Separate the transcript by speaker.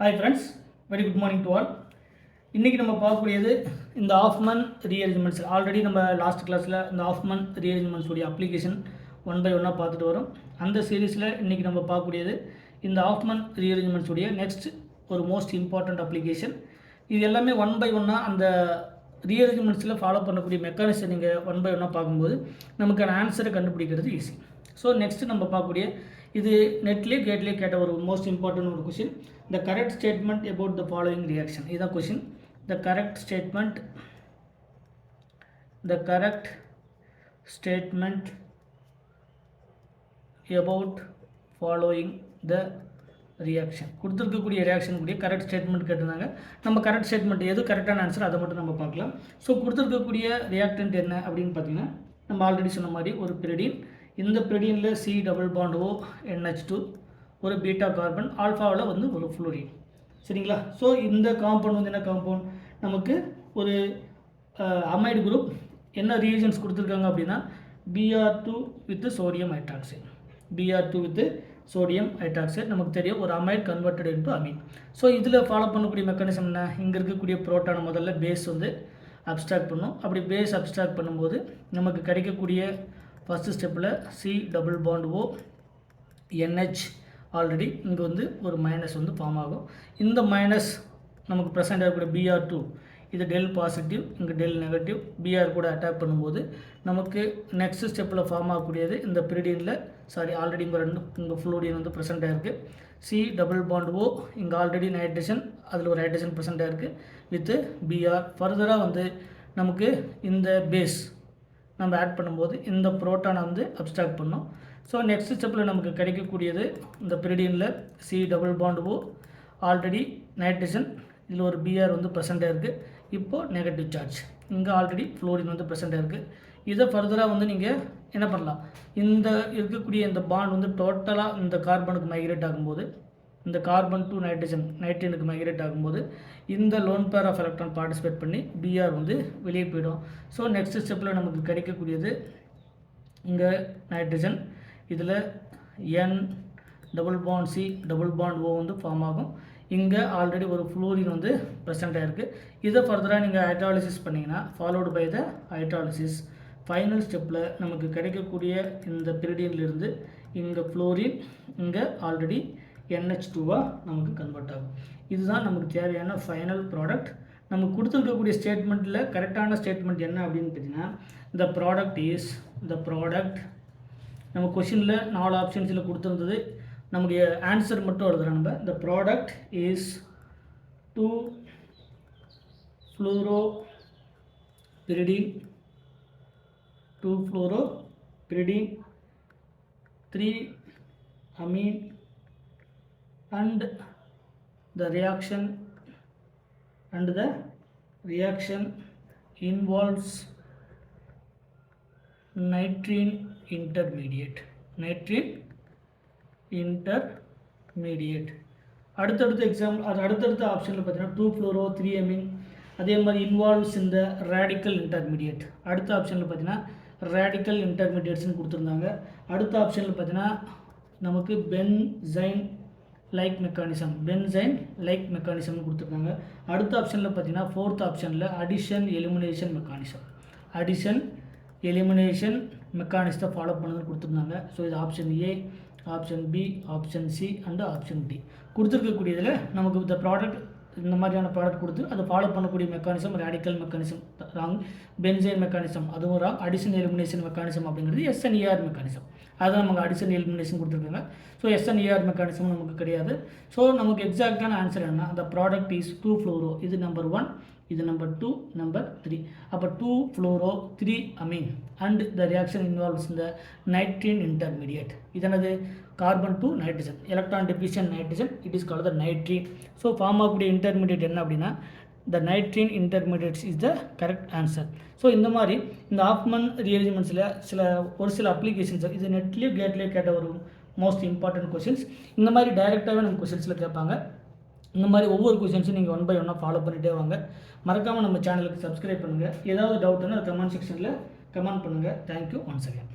Speaker 1: Hi friends, very good morning to all. இன்றைக்கி நம்ம பார்க்கக்கூடியது இந்த ஆஃப்மன் ரீஅரேஞ்ச்மெண்ட்ஸ். ஆல்ரெடி நம்ம லாஸ்ட் கிளாஸில் இந்த ஆஃப்மன் ரீஅரேஞ்ச்மெண்ட்ஸுடைய அப்ளிகேஷன் 1 by 1 பார்த்துட்டு வரோம். அந்த சீரீஸில் இன்றைக்கி நம்ம பார்க்கக்கூடியது இந்த ஆஃப்மன் ரீஅரேஞ்ச்மெண்ட்ஸுடைய நெக்ஸ்ட் ஒரு மோஸ்ட் இம்பார்ட்டண்ட் அப்ளிகேஷன். இது எல்லாமே 1 by 1 அந்த ரீஅரேஞ்ச்மெண்ட்ஸில் ஃபாலோ பண்ணக்கூடிய மெக்கானிசம் நீங்கள் 1 by 1 பார்க்கும்போது நமக்கான ஆன்சரை கண்டுபிடிக்கிறது ஈஸி. ஸோ நெக்ஸ்ட் நம்ம பார்க்கக்கூடிய இது நெட்லேயே கேட்லேயே கேட்ட ஒரு மோஸ்ட் இம்பார்ட்டன்ட் ஒரு question. The correct statement about the following reaction, இதுதான் question. The correct statement about following the reaction. கொடுத்துருக்கக்கூடிய ரியாக்ஷன் கூடிய கரெக்ட் ஸ்டேட்மெண்ட் கேட்டிருந்தாங்க. நம்ம கரெக்ட் ஸ்டேட்மெண்ட் எது கரெக்டான ஆன்சர் அதை மட்டும் நம்ம பார்க்கலாம். ஸோ கொடுத்துருக்கக்கூடிய ரியாக்டன்ட் என்ன அப்படின்னு பார்த்தீங்கன்னா, நம்ம ஆல்ரெடி சொன்ன மாதிரி ஒரு பிரிடின். இந்த பிரிடினில் C double bond O NH2 ஒரு பீட்டா கார்பன், ஆல்ஃபாவில் வந்து ஒரு ஃப்ளோரின். சரிங்களா? ஸோ இந்த காம்பவுண்ட் வந்து என்ன காம்பவுண்ட், நமக்கு ஒரு அமைடு குரூப். என்ன ரீஜன்ஸ் கொடுத்துருக்காங்க அப்படின்னா Br2 with sodium hydroxide. Br2 with sodium hydroxide நமக்கு தெரியும் ஒரு amide converted into amine. So இதில் ஃபாலோ பண்ணக்கூடிய மெக்கானிசம் என்ன, இங்கே இருக்கக்கூடிய புரோட்டானை முதல்ல பேஸ் வந்து அப்ஸ்ட்ராக்ட் பண்ணும். அப்படி பேஸ் அப்ஸ்ட்ராக்ட் பண்ணும்போது நமக்கு கிடைக்கக்கூடிய ஃபஸ்ட்டு ஸ்டெப்பில் C double bond O NH already இங்கே வந்து ஒரு மைனஸ் வந்து ஃபார்ம் ஆகும். இந்த மைனஸ் நமக்கு ப்ரெசென்ட் ஆகக்கூடிய Br2 இது டெல் பாசிட்டிவ், இங்கே டெல் நெகட்டிவ். Br கூட அட்டாக் பண்ணும்போது நமக்கு நெக்ஸ்ட் ஸ்டெப்பில் ஃபார்ம் ஆகக்கூடியது இந்த பிரிடினில் ஆல்ரெடி இங்கே ஃப்ளோரின் வந்து ப்ரெசென்ட் ஆகிருக்கு. C டபுள் பாண்ட் O இங்கே ஆல்ரெடி நைட்ரஜன், அதில் ஒரு ஹைட்ரஜன் ப்ரெசென்ட் ஆகிருக்கு வித்து Br. ஃபர்தராக வந்து நமக்கு இந்த பேஸ் நம்ம ஆட் பண்ணும்போது இந்த புரோட்டானை வந்து அப்ஸ்ட்ராக்ட் பண்ணோம். ஸோ நெக்ஸ்ட் ஸ்டெப்பில் நமக்கு கிடைக்கக்கூடியது இந்த பிரிடினில் C double bond O already nitrogen, இதில் ஒரு Br வந்து ப்ரெசென்ட் ஆகிருக்கு. இப்போது நெகட்டிவ் சார்ஜ், இங்கே ஆல்ரெடி ஃப்ளோரின் வந்து ப்ரெசென்ட் ஆகிருக்கு. இதை ஃபர்தராக வந்து நீங்கள் என்ன பண்ணலாம், இந்த இருக்கக்கூடிய இந்த பாண்ட் வந்து டோட்டலாக இந்த கார்பனுக்கு மைக்ரேட் ஆகும்போது, இந்த கார்பன் டு நைட்ரஜனுக்கு மைக்ரேட் ஆகும்போது இந்த lone pair of electron participate பண்ணி Br வந்து வெளியே போயிடும். ஸோ நெக்ஸ்ட் ஸ்டெப்பில் நமக்கு கிடைக்கக்கூடியது இங்கே நைட்ரஜன், இதில் N double bond C double bond O வந்து ஃபார்ம் ஆகும். இங்கே ஆல்ரெடி ஒரு ஃப்ளோரின் வந்து ப்ரெசென்ட் ஆகிருக்கு. இதை ஃபர்தராக நீங்கள் ஹைட்ராலிசிஸ் பண்ணிங்கன்னா followed by the hydrolysis final ஸ்டெப்பில் நமக்கு கிடைக்கக்கூடிய இந்த பிரிடின்லேருந்து இங்கே ஃப்ளோரின், இங்கே ஆல்ரெடி NH2வாக நமக்கு கன்வெர்ட் ஆகும். இதுதான் நமக்கு தேவையான ஃபைனல் ப்ராடக்ட். நமக்கு கொடுத்துருக்கக்கூடிய ஸ்டேட்மெண்ட்டில் கரெக்டான ஸ்டேட்மெண்ட் என்ன அப்படின்னு பார்த்தீங்கன்னா, த ப்ராடக்ட் நம்ம கொஷினில் 4 ஆப்ஷன்ஸில் கொடுத்துருந்தது. நம்முடைய ஆன்சர் மட்டும் எழுதுகிறோம் நம்ம. The product is 2 fluoropyridine 3 amine and the reaction involves nitrene intermediate. அடுத்தடுத்த எக்ஸாம்பிள், அது அடுத்தடுத்த ஆப்ஷனில் பார்த்தீங்கன்னா 2 fluoro 3 amine, அதே மாதிரி இன்வால்வ்ஸ் இந்த ரேடிக்கல் இன்டர்மீடியேட். அடுத்த ஆப்ஷனில் பார்த்தீங்கன்னா ரேடிக்கல் இன்டர்மீடியேட்ஸ்னு கொடுத்துருந்தாங்க. அடுத்த ஆப்ஷனில் பார்த்தீங்கன்னா நமக்கு பென்சைன் லைக் மெக்கானிசம்னு கொடுத்துருக்காங்க. அடுத்த ஆப்ஷனில் பார்த்தீங்கன்னா 4th ஆப்ஷனில் அடிஷன் எலிமினேஷன் மெக்கானிசத்தை ஃபாலோ பண்ணுறதுன்னு கொடுத்துருந்தாங்க. ஸோ இது option A, option B, option C and option D. கொடுத்துருக்கக்கூடியதில் நமக்கு இந்த ப்ராடக்ட், இந்த மாதிரியான ப்ராடக்ட் கொடுத்து அதை ஃபாலோ பண்ணக்கூடிய mechanism radical mechanism wrong, benzene mechanism அதுவும் ராங், அடிஷன் எலிமினேஷன் மெக்கானிசம் அப்படிங்கிறது SNER மெக்கானிசம். அதுதான் நமக்கு அடிஷன் எலிமினேஷன் கொடுத்துருக்காங்க. ஸோ SNER மெக்கானிசம் நமக்கு கிடையாது. ஸோ நமக்கு எக்ஸாக்டான ஆன்சர் என்ன, அந்த ப்ராடக்ட் இஸ் 2 fluoro. இது நம்பர் 1, இது நம்பர் 2, நம்பர் 3. அப்போ 2 fluoro 3 amine and the reaction involves இந்த நைட்ரீன் இன்டர்மீடியேட். இதனது carbon to nitrogen, electron deficient nitrogen, it is called the nitrene. So form ஆகக்கூடிய இன்டர்மீடியேட் என்ன அப்படின்னா the nitrene intermediates is the correct answer. So இந்த மாதிரி இந்த ஆஃப்மன் ரீஅரேஞ்ச்மெண்ட்ஸில் ஒரு சில அப்ளிகேஷன்ஸ், இது நெட்லேயும் கேட்லேயே கேட்ட ஒரு மோஸ்ட் இம்பார்ட்டன்ட் கொஷின்ஸ். இந்த மாதிரி டைரெக்டாகவே நம்ம கொஷின்ஸில் கேட்பாங்க. இந்த மாதிரி ஒவ்வொரு கொஷின்ஸும் நீங்கள் 1 by 1 ஃபாலோ பண்ணிகிட்டே வாங்க. மறக்காமல் நம்ம சேனலுக்கு சப்ஸ்கிரைப் பண்ணுங்கள். ஏதாவது டவுட்னா கமெண்ட் செக்ஷனில் கமெண்ட் பண்ணுங்கள். Thank you once again.